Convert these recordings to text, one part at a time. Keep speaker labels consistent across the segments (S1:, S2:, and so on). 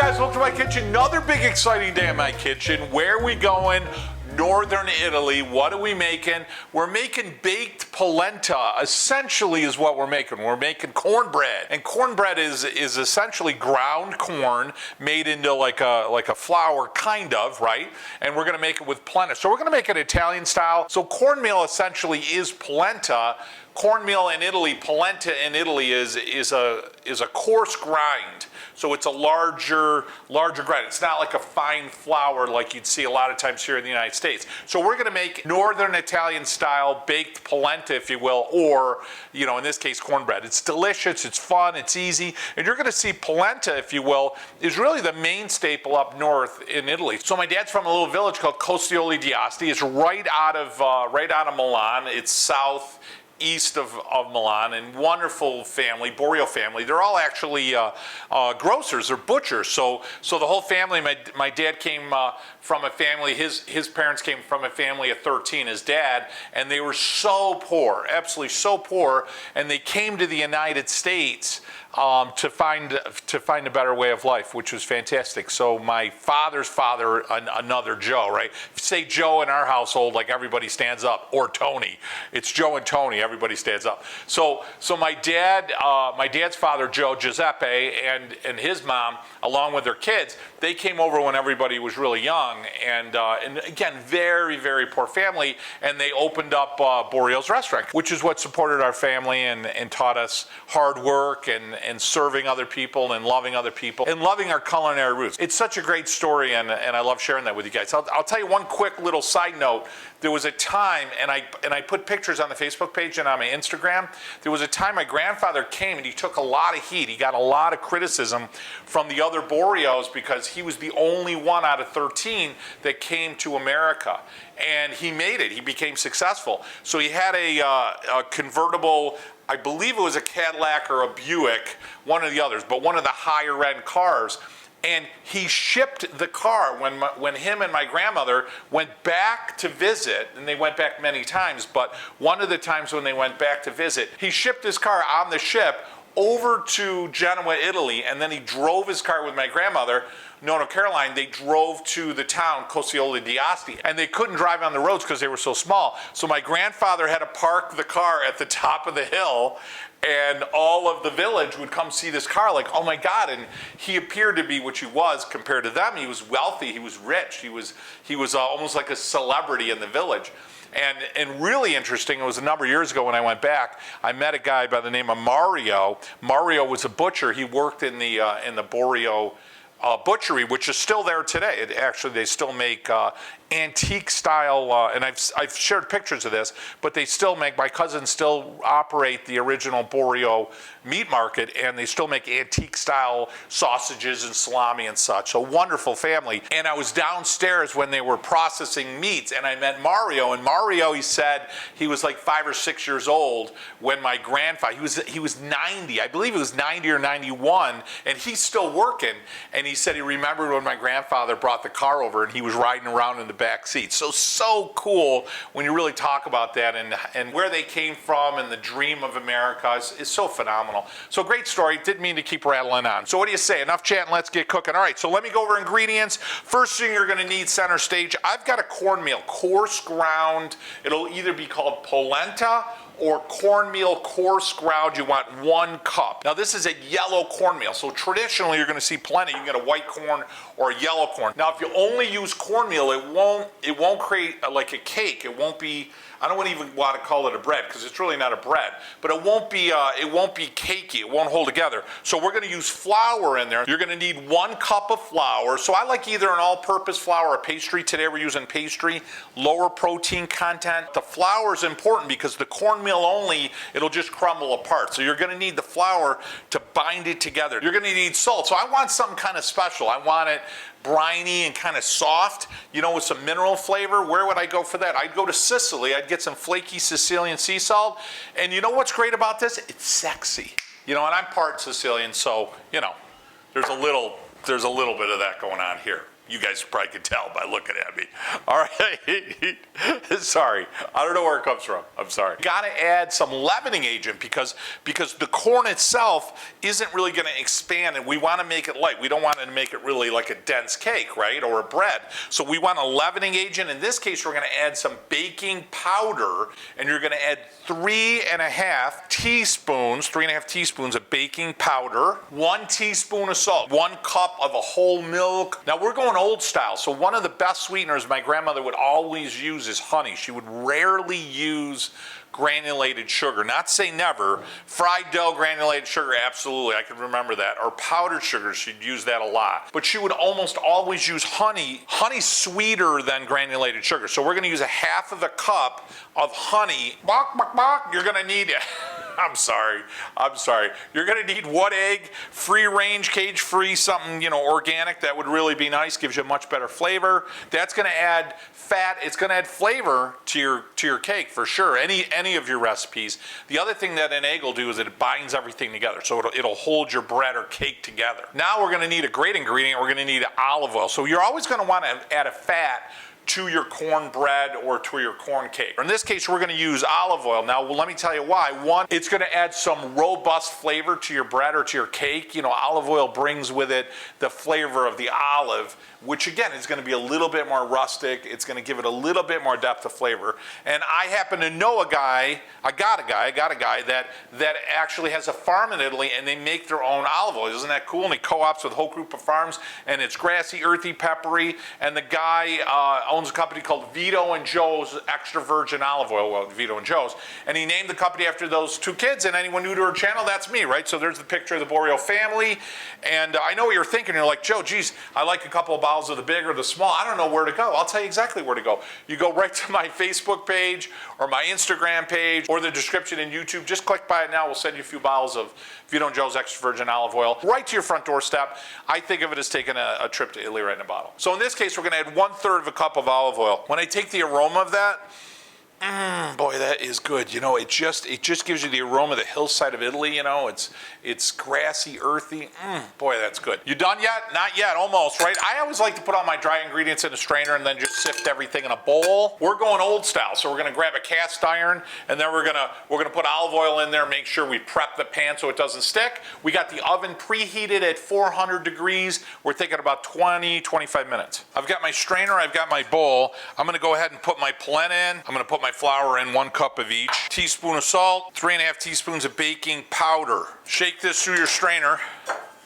S1: guys, welcome to my kitchen. Another big exciting day in my kitchen. Where are we going? Northern Italy. What are we making? We're making baked polenta, essentially is what we're making. We're making cornbread. And cornbread is essentially ground corn made into like a flour, kind of, right? And we're gonna make it with polenta. So we're gonna make it Italian style. So cornmeal essentially is polenta. Cornmeal in Italy, polenta in Italy is a coarse grind. So it's a larger grind. It's not like a fine flour like you'd see a lot of times here in the United States. So we're gonna make Northern Italian style baked polenta, if you will, or, you know, in this case, cornbread. It's delicious, it's fun, it's easy. And you're gonna see polenta, if you will, is really the main staple up north in Italy. So my dad's from a little village called Costioli di Asti. It's right out of Milan. It's southeast of Milan, and wonderful family, Borio family. They're all actually grocers or butchers. So the whole family, my dad came from a family, his parents came from a family of 13, his dad, and they were so poor, absolutely so poor, and they came to the United States to find a better way of life, which was fantastic. So my father's father, another Joe, right? If you say Joe in our household, like everybody stands up, or Tony. It's Joe and Tony, everybody stands up. So my dad's father, Joe Giuseppe, and his mom, along with their kids, they came over when everybody was really young, and again, very, very poor family, and they opened up Borio's restaurant, which is what supported our family and taught us hard work and serving other people and loving other people and loving our culinary roots. It's such a great story, and I love sharing that with you guys. I'll tell you one quick little side note. There was a time, and I put pictures on the Facebook page and on my Instagram. There was a time my grandfather came and he took a lot of heat. He got a lot of criticism from the other Borios because he was the only one out of 13 that came to America. And he made it. He became successful. So he had a convertible, I believe it was a Cadillac or a Buick, one of the others, but one of the higher end cars. And he shipped the car when him and my grandmother went back to visit, and they went back many times, but one of the times when they went back to visit, he shipped his car on the ship over to Genoa, Italy, and then he drove his car with my grandmother, Nona Caroline. They drove to the town, Costioli di Asti, and they couldn't drive on the roads because they were so small. So my grandfather had to park the car at the top of the hill, and all of the village would come see this car like, oh my God. And he appeared to be, which he was compared to them, he was wealthy, he was rich, he was almost like a celebrity in the village. And really interesting, it was a number of years ago when I went back, I met a guy by the name of Mario. Mario was a butcher. He worked in the Borio butchery, which is still there today. They still make antique style, and I've shared pictures of this, but they still make, my cousins still operate the original Borio meat market, and they still make antique style sausages and salami and such. So wonderful family. And I was downstairs when they were processing meats, and I met Mario, and Mario, he said he was like 5 or 6 years old when my grandfather, he was 90, I believe he was 90 or 91, and he's still working, and he said he remembered when my grandfather brought the car over and he was riding around in the back seat. So cool when you really talk about that, and where they came from and the dream of America is so phenomenal. So great story. Didn't mean to keep rattling on. So what do you say? Enough chatting, let's get cooking. All right, so let me go over ingredients. First thing you're gonna need, center stage, I've got a cornmeal, coarse ground. It'll either be called polenta or cornmeal coarse ground. You want 1 cup. Now this is a yellow cornmeal, so traditionally you're going to see plenty. You can get a white corn or a yellow corn. Now if you only use cornmeal, it won't create like a cake. It won't be, I don't even want to call it a bread because it's really not a bread, but it won't be cakey. It won't hold together. So we're going to use flour in there. You're going to need 1 cup of flour. So I like either an all-purpose flour or pastry. Today we're using pastry, lower protein content. The flour is important because the cornmeal only, it'll just crumble apart. So you're going to need the flour to bind it together. You're going to need salt. So I want something kind of special. I want it briny and kind of soft, you know, with some mineral flavor. Where would I go for that? I'd go to Sicily. I'd get some flaky Sicilian sea salt. And you know what's great about this? It's sexy. You know, and I'm part Sicilian, so, you know, there's a little bit of that going on here. You guys probably can tell by looking at me. All right. Sorry. I don't know where it comes from. I'm sorry. Got to add some leavening agent because the corn itself isn't really going to expand, and we want to make it light. We don't want to make it really like a dense cake, right? Or a bread. So we want a leavening agent. In this case, we're going to add some baking powder, and you're going to add 3.5 teaspoons of baking powder, 1 teaspoon of salt, 1 cup of a whole milk. Now we're going old style, so one of the best sweeteners my grandmother would always use is honey. She would rarely use granulated sugar. Not say never. Fried dough, granulated sugar, absolutely, I can remember that. Or powdered sugar, she'd use that a lot. But she would almost always use honey. Honey's sweeter than granulated sugar. So we're gonna use a 1/2 cup of honey. You're gonna need it. I'm sorry. You're gonna need 1 egg, free range, cage free, something, organic. That would really be nice, gives you a much better flavor. That's gonna add fat, it's gonna add flavor to your cake for sure, any of your recipes. The other thing that an egg will do is it binds everything together, so it'll hold your bread or cake together. Now we're gonna need a great ingredient, we're gonna need olive oil. So you're always gonna wanna add a fat to your cornbread or to your corn cake. In this case, we're gonna use olive oil. Now, let me tell you why. One, it's gonna add some robust flavor to your bread or to your cake. Olive oil brings with it the flavor of the olive, which again is gonna be a little bit more rustic. It's gonna give it a little bit more depth of flavor. And I happen to know a guy, I got a guy that actually has a farm in Italy, and they make their own olive oil. Isn't that cool? And he co-ops with a whole group of farms, and it's grassy, earthy, peppery, and the guy owns a company called Vito and Joe's Extra Virgin Olive Oil, well, Vito and Joe's, and he named the company after those 2 kids, and anyone new to our channel, that's me, right? So there's the picture of the Boreal family, and I know what you're thinking. You're like, Joe, geez, I like a couple of bottles of the big or the small. I don't know where to go. I'll tell you exactly where to go. You go right to my Facebook page or my Instagram page or the description in YouTube. Just click by it now. We'll send you a few bottles of Vito and Joe's Extra Virgin Olive Oil right to your front doorstep. I think of it as taking a trip to Italy right in a bottle. So in this case, we're gonna add 1/3 cup of olive oil. When I take the aroma of that, boy, that is good. It just gives you the aroma of the hillside of Italy. It's grassy, earthy. Boy, that's good. You done yet? Not yet, almost, right? I always like to put all my dry ingredients in a strainer and then just sift everything in a bowl. We're going old style, so we're gonna grab a cast iron, and then we're gonna put olive oil in there, make sure we prep the pan so it doesn't stick. We got the oven preheated at 400 degrees. We're thinking about 20-25 minutes. I've got my strainer, I've got my bowl. I'm gonna go ahead and put my polenta in. I'm gonna put my flour in, 1 cup of each. Teaspoon of salt, 3.5 teaspoons of baking powder. Shake this through your strainer.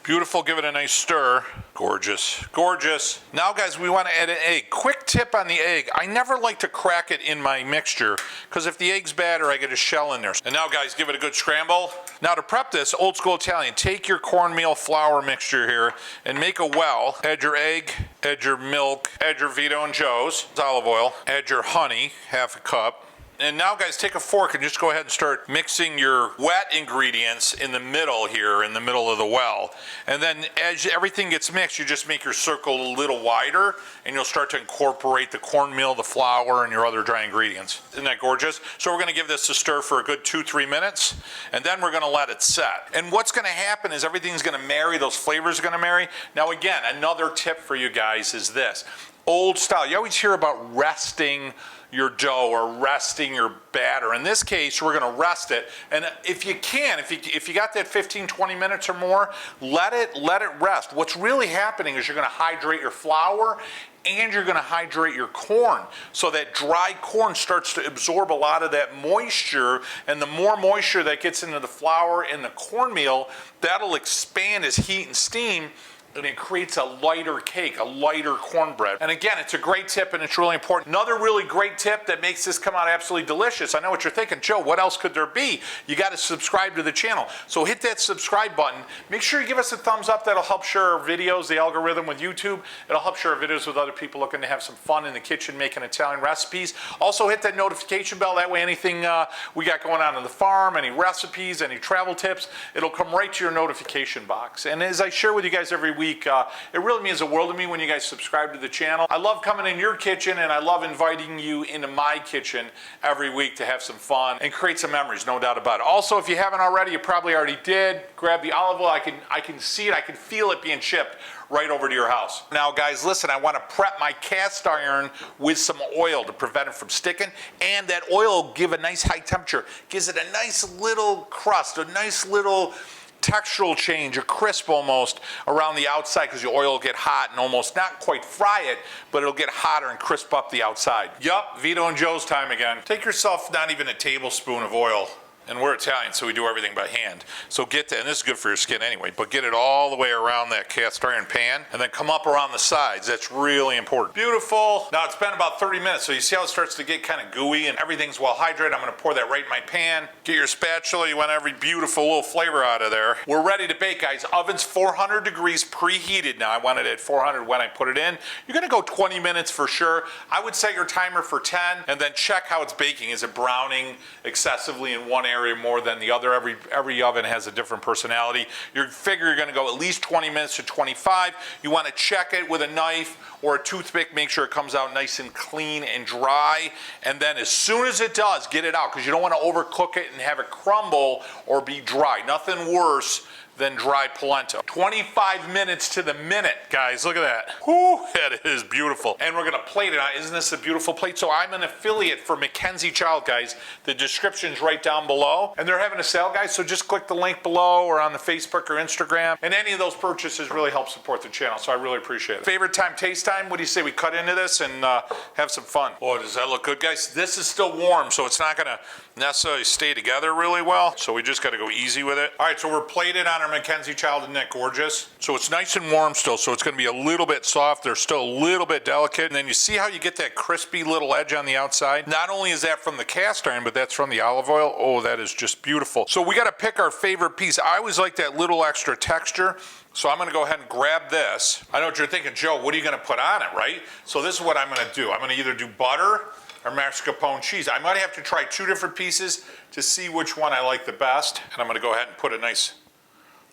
S1: Beautiful, give it a nice stir. Gorgeous, gorgeous. Now guys, we wanna add an egg. Quick tip on the egg. I never like to crack it in my mixture, because if the egg's bad or I get a shell in there. And now guys, give it a good scramble. Now to prep this, old school Italian, take your cornmeal flour mixture here and make a well. Add your egg, add your milk, add your Vito and Joe's olive oil, add your honey, 1/2 cup. And now guys, take a fork and just go ahead and start mixing your wet ingredients in the middle here, in the middle of the well. And then as everything gets mixed, you just make your circle a little wider, and you'll start to incorporate the cornmeal, the flour, and your other dry ingredients. Isn't that gorgeous? So we're gonna give this a stir for a good 2-3 minutes, and then we're gonna let it set. And what's gonna happen is everything's gonna marry, those flavors are gonna marry. Now again, another tip for you guys is this. Old style, you always hear about resting your dough or resting your batter. In this case, we're gonna rest it. And if you can, if you got that 15-20 minutes or more, let it rest. What's really happening is you're gonna hydrate your flour and you're gonna hydrate your corn. So that dry corn starts to absorb a lot of that moisture, and the more moisture that gets into the flour and the cornmeal, that'll expand as heat and steam, and it creates a lighter cake, a lighter cornbread. And again, it's a great tip and it's really important. Another really great tip that makes this come out absolutely delicious. I know what you're thinking, Joe, what else could there be? You got to subscribe to the channel. So hit that subscribe button. Make sure you give us a thumbs up. That'll help share our videos, the algorithm with YouTube. It'll help share our videos with other people looking to have some fun in the kitchen making Italian recipes. Also hit that notification bell. That way anything we got going on the farm, any recipes, any travel tips, it'll come right to your notification box. And as I share with you guys every week, week. It really means the world to me when you guys subscribe to the channel. I love coming in your kitchen, and I love inviting you into my kitchen every week to have some fun and create some memories, no doubt about it. Also, if you haven't already, you probably already did, grab the olive oil. I can see it, I can feel it being shipped right over to your house. Now guys, listen, I want to prep my cast iron with some oil to prevent it from sticking, and that oil will give a nice high temperature, gives it a nice little crust, a nice little textural change, a crisp almost around the outside, because the oil will get hot and almost not quite fry it, but it'll get hotter and crisp up the outside. Yup, Vito and Joe's time again. Take yourself not even a tablespoon of oil. And we're Italian, so we do everything by hand. So get that, and this is good for your skin anyway, but get it all the way around that cast iron pan, and then come up around the sides. That's really important. Beautiful. Now it's been about 30 minutes, so you see how it starts to get kind of gooey and everything's well hydrated. I'm gonna pour that right in my pan. Get your spatula, you want every beautiful little flavor out of there. We're ready to bake, guys. Oven's 400 degrees preheated now. I want it at 400 when I put it in. You're gonna go 20 minutes for sure. I would set your timer for 10, and then check how it's baking. Is it browning excessively in one area more than the other? Every oven has a different personality. You figure you're gonna go at least 20 minutes to 25. You wanna check it with a knife or a toothpick, make sure it comes out nice and clean and dry. And then as soon as it does, get it out, because you don't wanna overcook it and have it crumble or be dry. Nothing worse than dry polenta. 25 minutes to the minute, guys. Look at that. Whoo, that is beautiful. And we're gonna plate it on. Isn't this a beautiful plate? So I'm an affiliate for Mackenzie Child, guys. The description's right down below. And they're having a sale, guys, so just click the link below or on the Facebook or Instagram. And any of those purchases really help support the channel, so I really appreciate it. Favorite time, taste time? What do you say we cut into this and have some fun? Boy, does that look good, guys? This is still warm, so it's not gonna necessarily stay together really well, so we just gotta go easy with it. All right, so we're plated on our Mackenzie Child. Isn't that gorgeous? So it's nice and warm still, so it's gonna be a little bit soft. They're still a little bit delicate. And then you see how you get that crispy little edge on the outside? Not only is that from the cast iron, but that's from the olive oil. Oh, that is just beautiful. So we gotta pick our favorite piece. I always like that little extra texture. So I'm gonna go ahead and grab this. I know what you're thinking, Joe, what are you gonna put on it, right? So this is what I'm gonna do. I'm gonna either do butter or mascarpone cheese. I might have to try two different pieces to see which one I like the best. And I'm gonna go ahead and put a nice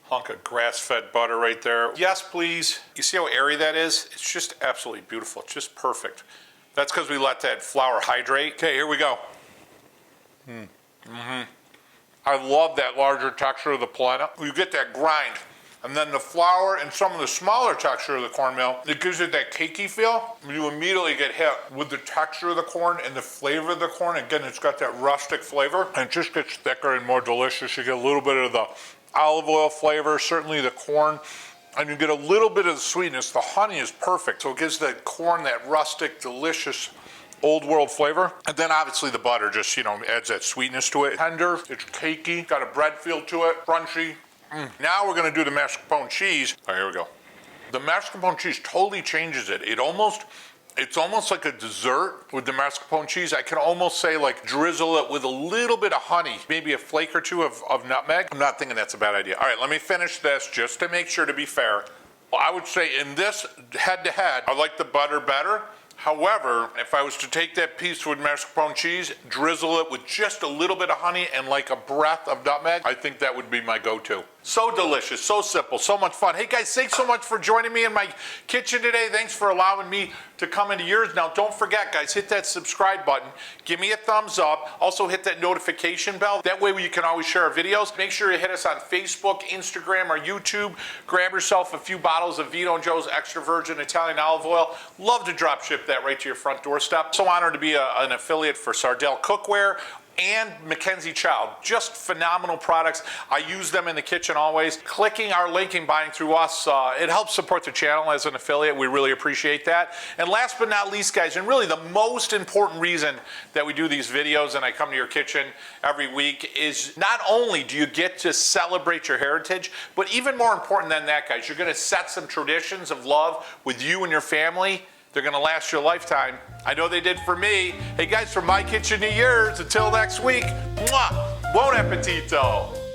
S1: hunk of grass-fed butter right there. Yes, please. You see how airy that is? It's just absolutely beautiful. It's just perfect. That's because we let that flour hydrate. Okay, here we go. I love that larger texture of the polenta. You get that grind. And then the flour and some of the smaller texture of the cornmeal, it gives it that cakey feel. You immediately get hit with the texture of the corn and the flavor of the corn. Again, it's got that rustic flavor, and it just gets thicker and more delicious. You get a little bit of the olive oil flavor, certainly the corn, and you get a little bit of the sweetness. The honey is perfect, so it gives the corn that rustic, delicious, old world flavor. And then obviously the butter just, adds that sweetness to it. Tender, it's cakey, got a bread feel to it, crunchy. Now we're gonna do the mascarpone cheese. All right, here we go. The mascarpone cheese totally changes it. It's almost like a dessert with the mascarpone cheese. I can almost say like drizzle it with a little bit of honey, maybe a flake or two of nutmeg. I'm not thinking that's a bad idea. All right, let me finish this just to make sure, to be fair. Well, I would say in this head-to-head, I like the butter better. However, if I was to take that piece with mascarpone cheese, drizzle it with just a little bit of honey and like a breath of nutmeg, I think that would be my go-to. So delicious, so simple, so much fun. Hey guys, thanks so much for joining me in my kitchen today. Thanks for allowing me to come into yours. Now don't forget, guys, hit that subscribe button. Give me a thumbs up. Also hit that notification bell. That way you can always share our videos. Make sure you hit us on Facebook, Instagram, or YouTube. Grab yourself a few bottles of Vito and Joe's extra virgin Italian olive oil. Love to drop ship that right to your front doorstep. So honored to be an affiliate for Sardel Cookware and Mackenzie Child. Just phenomenal products. I use them in the kitchen always. Clicking our link and buying through us, it helps support the channel as an affiliate. We really appreciate that. And last but not least, guys, and really the most important reason that we do these videos and I come to your kitchen every week is not only do you get to celebrate your heritage, but even more important than that, guys, you're gonna set some traditions of love with you and your family. They're gonna last you a lifetime. I know they did for me. Hey guys, from my kitchen to yours, until next week, mwah, buon appetito.